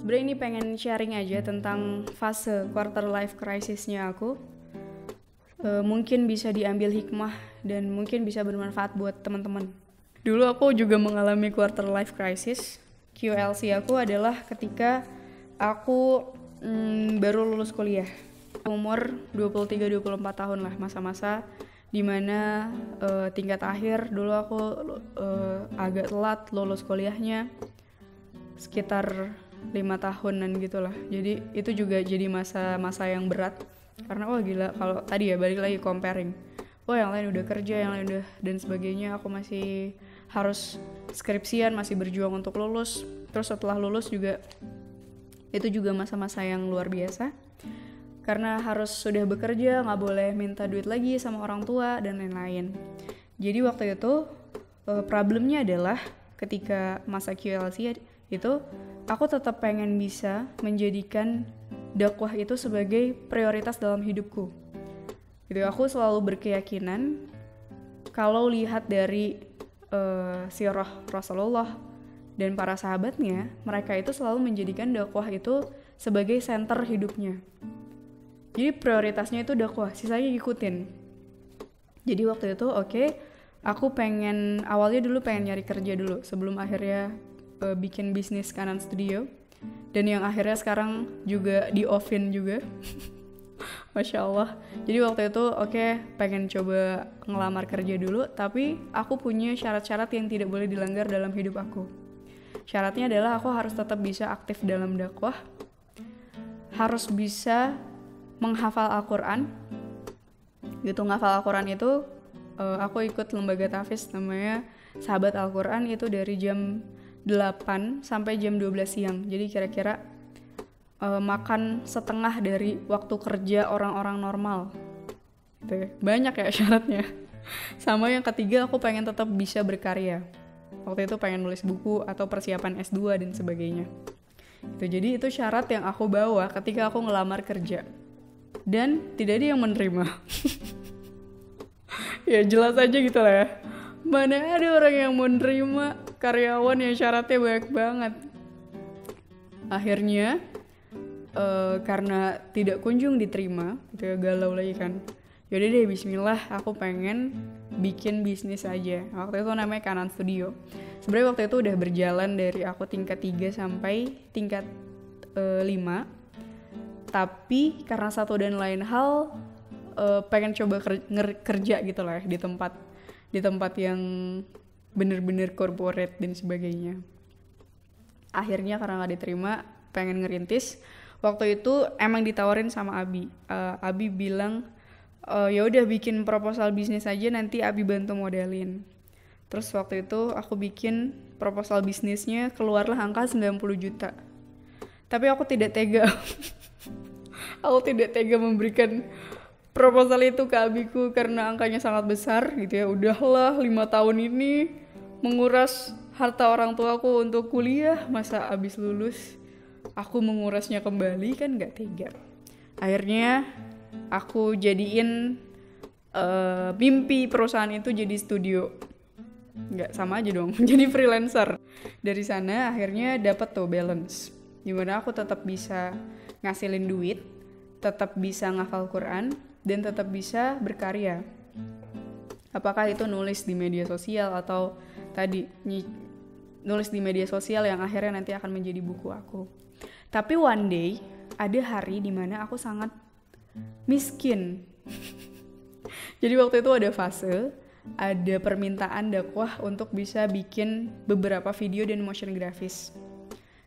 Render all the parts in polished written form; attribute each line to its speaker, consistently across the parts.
Speaker 1: Sebenarnya ini pengen sharing aja tentang fase quarter life crisisnya aku. Mungkin bisa diambil hikmah dan mungkin bisa bermanfaat buat teman-teman. Dulu aku juga mengalami quarter life crisis. QLC aku adalah ketika aku baru lulus kuliah. Umur 23-24 tahun lah, masa-masa dimana tingkat akhir. Dulu aku agak telat lulus kuliahnya, sekitar 5 tahunan gitulah. Jadi itu juga jadi masa-masa yang berat. Karena wah gila, kalau tadi ya balik lagi comparing. Wah yang lain udah kerja, yang lain udah dan sebagainya. Aku masih harus skripsian, masih berjuang untuk lulus. Terus setelah lulus juga, itu juga masa-masa yang luar biasa. Karena harus sudah bekerja, gak boleh minta duit lagi sama orang tua dan lain-lain. Jadi waktu itu problemnya adalah ketika masa QLC itu, aku tetap pengen bisa menjadikan dakwah itu sebagai prioritas dalam hidupku. Gitu, aku selalu berkeyakinan kalau lihat dari sirah Rasulullah dan para sahabatnya, mereka itu selalu menjadikan dakwah itu sebagai center hidupnya. Jadi prioritasnya itu dakwah, sisanya ikutin. Jadi waktu itu aku awalnya dulu pengen nyari kerja dulu sebelum akhirnya bikin bisnis Kanan Studio. Dan yang akhirnya sekarang juga di-offin juga. Masya Allah. Jadi waktu itu pengen coba ngelamar kerja dulu, tapi aku punya syarat-syarat yang tidak boleh dilanggar dalam hidup aku. Syaratnya adalah aku harus tetap bisa aktif dalam dakwah, harus bisa menghafal Al-Quran. Gitu, menghafal Al-Quran itu aku ikut lembaga tahfiz namanya Sahabat Al-Quran, itu dari jam 8 sampai jam 12 siang. Jadi kira-kira makan setengah dari waktu kerja orang-orang normal. Gitu ya. Banyak ya syaratnya. Sama yang ketiga, aku pengen tetap bisa berkarya. Waktu itu pengen nulis buku atau persiapan S2 dan sebagainya. Jadi itu syarat yang aku bawa ketika aku ngelamar kerja. Dan tidak ada yang menerima. Ya jelas aja gitu lah ya. Mana ada orang yang mau nerima karyawan yang syaratnya banyak banget. Akhirnya karena tidak kunjung diterima, gitu ya, galau lagi kan. Yaudah deh, bismillah, aku pengen bikin bisnis aja. Waktu itu namanya Kanan Studio. Sebenarnya waktu itu udah berjalan dari aku tingkat 3 sampai tingkat 5. Tapi karena satu dan lain hal, pengen coba kerja gitu lah ya, di tempat yang bener-bener corporate dan sebagainya. Akhirnya karena gak diterima, pengen ngerintis. Waktu itu emang ditawarin sama Abi. Abi bilang, ya udah bikin proposal bisnis aja, nanti Abi bantu modelin. Terus waktu itu aku bikin proposal bisnisnya, keluarlah angka 90 juta. Tapi aku tidak tega. Aku tidak tega memberikan proposal itu ke abiku karena angkanya sangat besar gitu ya. Udahlah 5 tahun ini menguras harta orang tuaku untuk kuliah, masa abis lulus aku mengurasnya kembali, kan gak tega. Akhirnya aku jadiin mimpi perusahaan itu jadi studio. Gak sama aja dong, jadi freelancer. Dari sana akhirnya dapat tuh balance, dimana aku tetap bisa ngasilin duit, tetap bisa ngafal Quran, dan tetap bisa berkarya. Apakah itu nulis di media sosial atau tadi nulis di media sosial yang akhirnya nanti akan menjadi buku aku. Tapi one day ada hari dimana aku sangat miskin. Jadi waktu itu ada fase, ada permintaan dakwah untuk bisa bikin beberapa video dan motion grafis.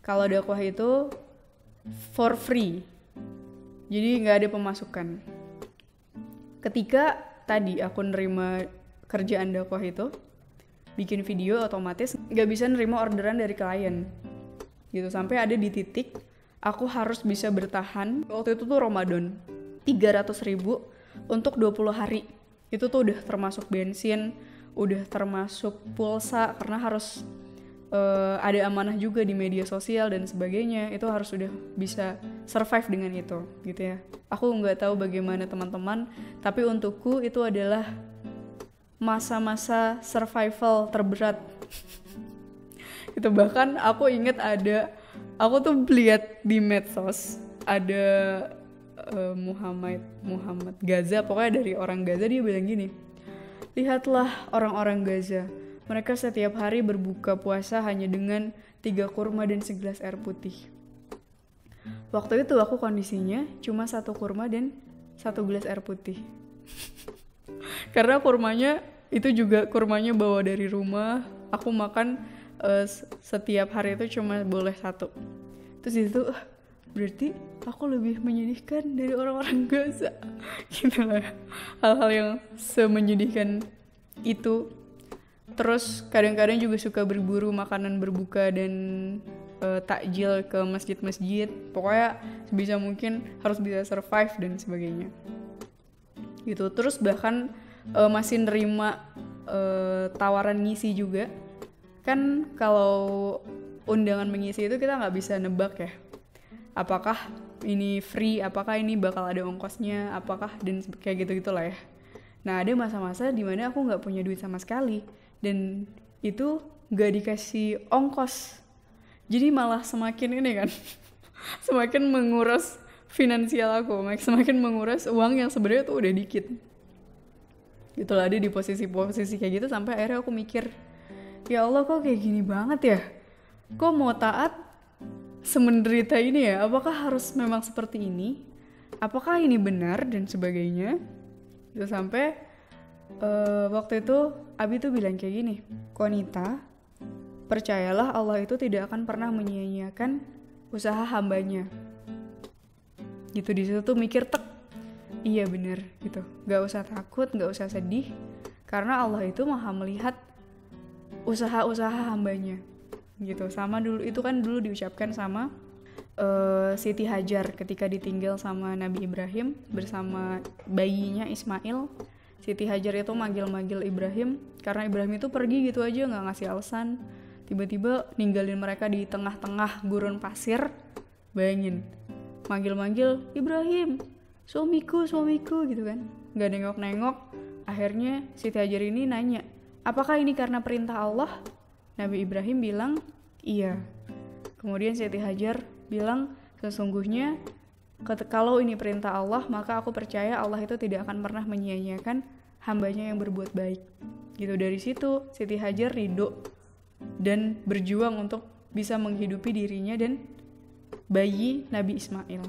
Speaker 1: Kalau dakwah itu for free, jadi nggak ada pemasukan. Ketika tadi aku nerima kerjaan dakwah itu, bikin video, otomatis nggak bisa nerima orderan dari klien. Gitu, sampai ada di titik aku harus bisa bertahan. Waktu itu tuh Ramadan, 300.000 untuk 20 hari. Itu tuh udah termasuk bensin, udah termasuk pulsa, karena harus ada amanah juga di media sosial dan sebagainya. Itu harus udah bisa survive dengan itu, gitu ya. Aku nggak tahu bagaimana teman-teman, tapi untukku itu adalah masa-masa survival terberat. Itu bahkan aku inget ada Aku tuh lihat di medsos ada Muhammad Gaza, pokoknya dari orang Gaza, dia bilang gini, lihatlah orang-orang Gaza, mereka setiap hari berbuka puasa hanya dengan 3 kurma dan segelas air putih. Waktu itu aku kondisinya cuma 1 kurma dan 1 gelas air putih. Karena kurmanya itu juga kurmanya bawa dari rumah, aku makan setiap hari itu cuma boleh 1. Terus itu berarti aku lebih menyedihkan dari orang-orang Gaza. Gitu lah, hal-hal yang semenyedihkan itu. Terus kadang-kadang juga suka berburu makanan berbuka dan takjil ke masjid-masjid. Pokoknya sebisa mungkin harus bisa survive dan sebagainya gitu. Terus bahkan masih nerima tawaran ngisi juga. Kan kalau undangan mengisi itu kita nggak bisa nebak ya, apakah ini free, apakah ini bakal ada ongkosnya, apakah, dan kayak gitu-gitulah ya. Nah ada masa-masa dimana aku nggak punya duit sama sekali, dan itu nggak dikasih ongkos, jadi malah semakin ini kan semakin menguras finansial aku, semakin menguras uang yang sebenarnya tuh udah dikit. Itulah, ada di posisi-posisi kayak gitu sampai akhirnya aku mikir, ya Allah kok kayak gini banget ya, kok mau taat semenderita ini ya, apakah harus memang seperti ini, apakah ini benar dan sebagainya. Itu sampai waktu itu Abi tuh bilang kayak gini, Konita, percayalah Allah itu tidak akan pernah menyia-nyiakan usaha hambanya. Gitu, di situ tuh mikir tek, iya bener gitu, gak usah takut, gak usah sedih, karena Allah itu maha melihat usaha-usaha hambanya gitu. Sama dulu itu kan dulu diucapkan sama Siti Hajar ketika ditinggal sama Nabi Ibrahim bersama bayinya Ismail. Siti Hajar itu manggil-manggil Ibrahim karena Ibrahim itu pergi gitu aja, gak ngasih alasan, tiba-tiba ninggalin mereka di tengah-tengah gurun pasir. Bayangin, manggil-manggil Ibrahim, suamiku gitu kan, gak nengok-nengok. Akhirnya Siti Hajar ini nanya, apakah ini karena perintah Allah? Nabi Ibrahim bilang, iya. Kemudian Siti Hajar bilang, sesungguhnya kalau ini perintah Allah, maka aku percaya Allah itu tidak akan pernah menyia-nyiakan hambanya yang berbuat baik. Gitu, dari situ Siti Hajar ridho dan berjuang untuk bisa menghidupi dirinya dan bayi Nabi Ismail.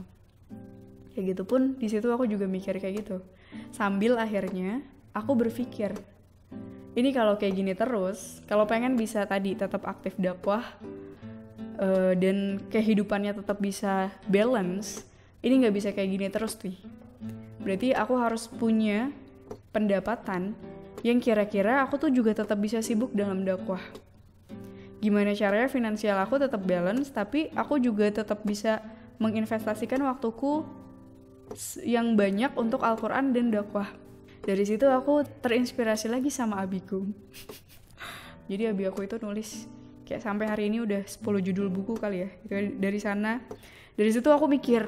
Speaker 1: Kayak gitu pun di situ aku juga mikir kayak gitu. Sambil akhirnya aku berpikir, ini kalau kayak gini terus, kalau pengen bisa tadi tetap aktif dakwah dan kehidupannya tetap bisa balance, ini nggak bisa kayak gini terus nih. Berarti aku harus punya pendapatan yang kira-kira aku tuh juga tetap bisa sibuk dalam dakwah. Gimana caranya finansial aku tetap balance, tapi aku juga tetap bisa menginvestasikan waktuku yang banyak untuk Al-Quran dan dakwah. Dari situ aku terinspirasi lagi sama abiku. Jadi abi aku itu nulis kayak sampai hari ini udah 10 judul buku kali ya. Dari situ aku mikir,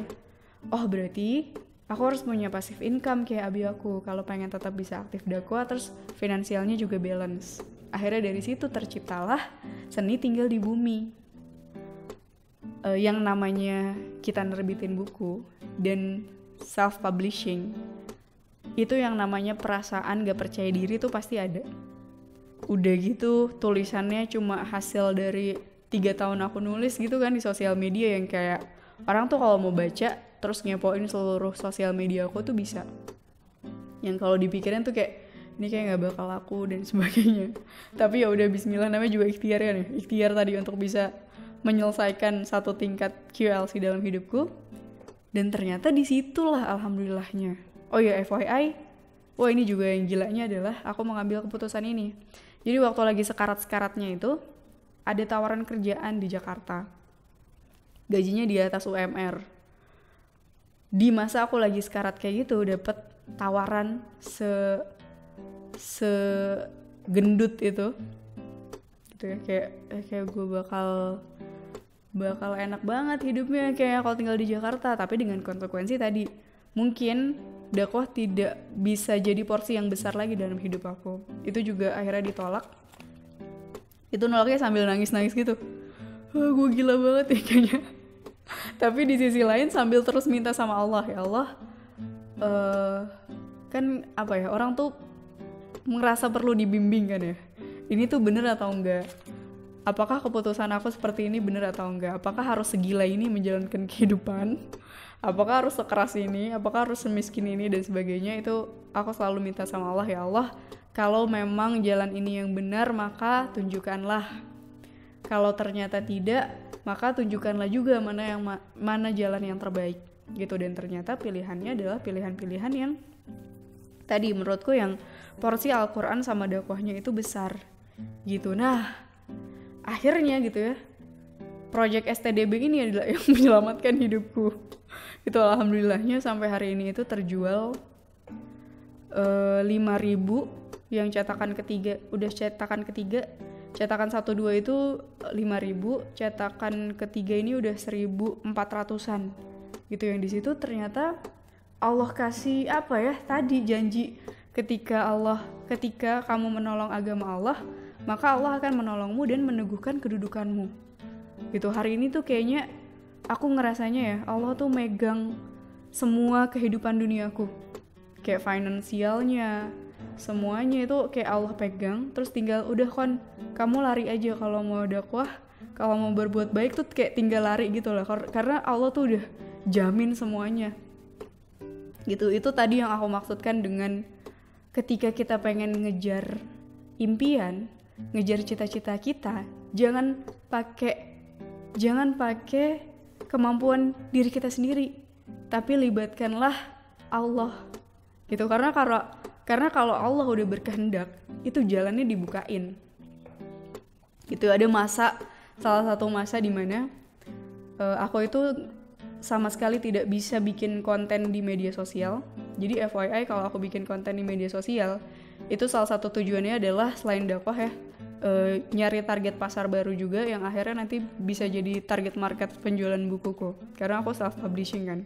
Speaker 1: oh berarti aku harus punya passive income kayak abi aku kalau pengen tetap bisa aktif dakwah, terus finansialnya juga balance. Akhirnya dari situ terciptalah Seni Tinggal di Bumi. Yang namanya kita nerbitin buku dan self-publishing, itu yang namanya perasaan gak percaya diri tuh pasti ada. Udah gitu tulisannya cuma hasil dari 3 tahun aku nulis gitu kan di sosial media, yang kayak orang tuh kalau mau baca terus ngepoin seluruh sosial media aku tuh bisa. Yang kalau dipikirin tuh kayak ini kayak gak bakal laku dan sebagainya. Tapi ya udah, bismillah, namanya juga ikhtiar ya nih. Ikhtiar tadi untuk bisa menyelesaikan satu tingkat QLC dalam hidupku. Dan ternyata disitulah alhamdulillahnya. Oh ya FYI, wah ini juga yang gilanya adalah aku mengambil keputusan ini. Jadi waktu lagi sekarat-sekaratnya itu, ada tawaran kerjaan di Jakarta. Gajinya di atas UMR. Di masa aku lagi sekarat kayak gitu, dapet tawaran segendut itu. Gitu ya, kayak gue bakal enak banget hidupnya kayak kalau tinggal di Jakarta, tapi dengan konsekuensi tadi. Mungkin dakwah tidak bisa jadi porsi yang besar lagi dalam hidup aku. Itu juga akhirnya ditolak. Itu nolaknya sambil nangis-nangis gitu. Gue gila banget ya kayaknya. Tapi di sisi lain sambil terus minta sama Allah, ya Allah, kan apa ya, orang tuh merasa perlu dibimbing kan ya, ini tuh bener atau enggak, apakah keputusan aku seperti ini bener atau enggak, apakah harus segila ini menjalankan kehidupan, apakah harus sekeras ini, apakah harus semiskin ini dan sebagainya. Itu aku selalu minta sama Allah, ya Allah, kalau memang jalan ini yang benar maka tunjukkanlah, kalau ternyata tidak maka tunjukkanlah juga mana jalan yang terbaik gitu. Dan ternyata pilihannya adalah pilihan-pilihan yang tadi menurutku yang porsi Al-Quran sama dakwahnya itu besar gitu. Nah akhirnya gitu ya, project STDB ini adalah yang menyelamatkan hidupku. Itu alhamdulillahnya sampai hari ini itu terjual 5.000 yang cetakan ketiga, udah cetakan ketiga. Cetakan 1-2 itu 5.000, cetakan ketiga ini udah 1.400-an gitu. Yang di situ ternyata Allah kasih apa ya, tadi janji, ketika kamu menolong agama Allah, maka Allah akan menolongmu dan meneguhkan kedudukanmu gitu. Hari ini tuh kayaknya aku ngerasanya ya, Allah tuh megang semua kehidupan duniaku, kayak finansialnya, semuanya itu kayak Allah pegang. Terus tinggal udah kon, kamu lari aja kalau mau dakwah, kalau mau berbuat baik tuh kayak tinggal lari gitu lah, karena Allah tuh udah jamin semuanya gitu. Itu tadi yang aku maksudkan dengan ketika kita pengen ngejar impian, ngejar cita-cita kita, jangan pakai kemampuan diri kita sendiri, tapi libatkanlah Allah gitu. Karena kalau Allah udah berkehendak, itu jalannya dibukain gitu. Ada salah satu masa dimana aku itu sama sekali tidak bisa bikin konten di media sosial. Jadi FYI, kalau aku bikin konten di media sosial itu salah satu tujuannya adalah selain dakwah ya, nyari target pasar baru juga yang akhirnya nanti bisa jadi target market penjualan bukuku, karena aku self publishing kan.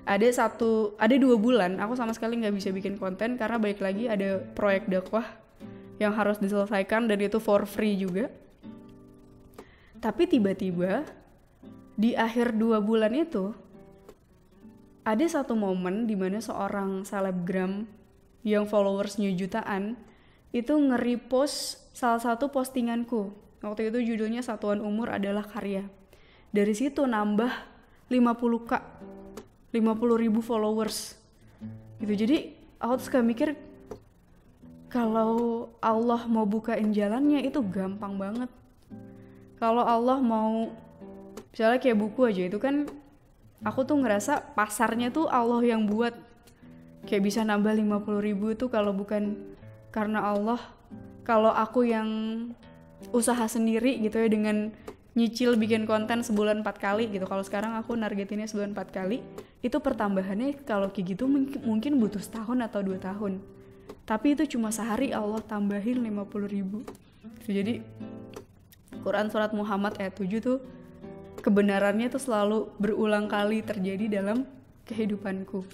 Speaker 1: Ada 2 bulan aku sama sekali nggak bisa bikin konten karena balik lagi ada proyek dakwah yang harus diselesaikan dan itu for free juga. Tapi tiba-tiba di akhir 2 bulan itu ada satu momen di mana seorang selebgram yang followersnya jutaan itu nge-repost salah satu postinganku. Waktu itu judulnya Satuan Umur Adalah Karya. Dari situ nambah 50.000 followers gitu. Jadi aku tuh suka mikir, kalau Allah mau bukain jalannya itu gampang banget. Kalau Allah mau, misalnya kayak buku aja itu kan, aku tuh ngerasa pasarnya tuh Allah yang buat. Kayak bisa nambah 50.000 itu kalau bukan karena Allah. Kalau aku yang usaha sendiri gitu ya, dengan nyicil bikin konten sebulan 4 kali gitu. Kalau sekarang aku nargetinnya sebulan 4 kali, itu pertambahannya kalau kayak gitu mungkin butuh setahun atau 2 tahun. Tapi itu cuma sehari Allah tambahin 50.000. Jadi Quran surat Muhammad ayat 7 tuh kebenarannya tuh selalu berulang kali terjadi dalam kehidupanku.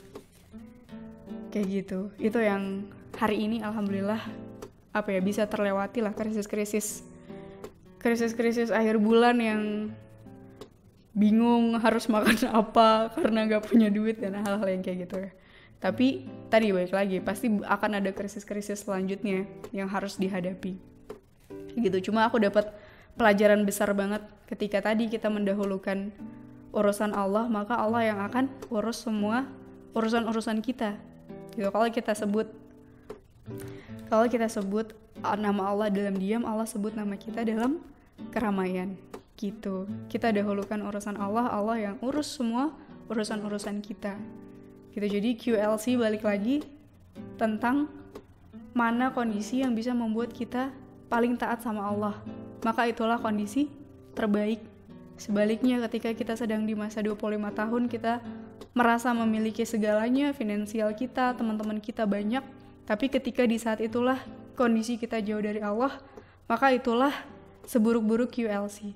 Speaker 1: Kayak gitu. Itu yang hari ini alhamdulillah bisa terlewati lah krisis-krisis akhir bulan yang bingung harus makan apa karena gak punya duit dan hal-hal yang kayak gitu ya. Tapi tadi balik lagi, pasti akan ada krisis-krisis selanjutnya yang harus dihadapi gitu. Cuma aku dapat pelajaran besar banget ketika tadi kita mendahulukan urusan Allah, maka Allah yang akan urus semua urusan-urusan kita gitu. Kalau kita sebut nama Allah dalam diam, Allah sebut nama kita dalam keramaian gitu. Kita dahulukan urusan Allah, Allah yang urus semua urusan-urusan kita gitu. Jadi QLC balik lagi tentang mana kondisi yang bisa membuat kita paling taat sama Allah, maka itulah kondisi terbaik. Sebaliknya ketika kita sedang di masa 25 tahun, kita merasa memiliki segalanya, finansial kita, teman-teman kita banyak, tapi ketika di saat itulah kondisi kita jauh dari Allah, maka itulah seburuk-buruk QLC.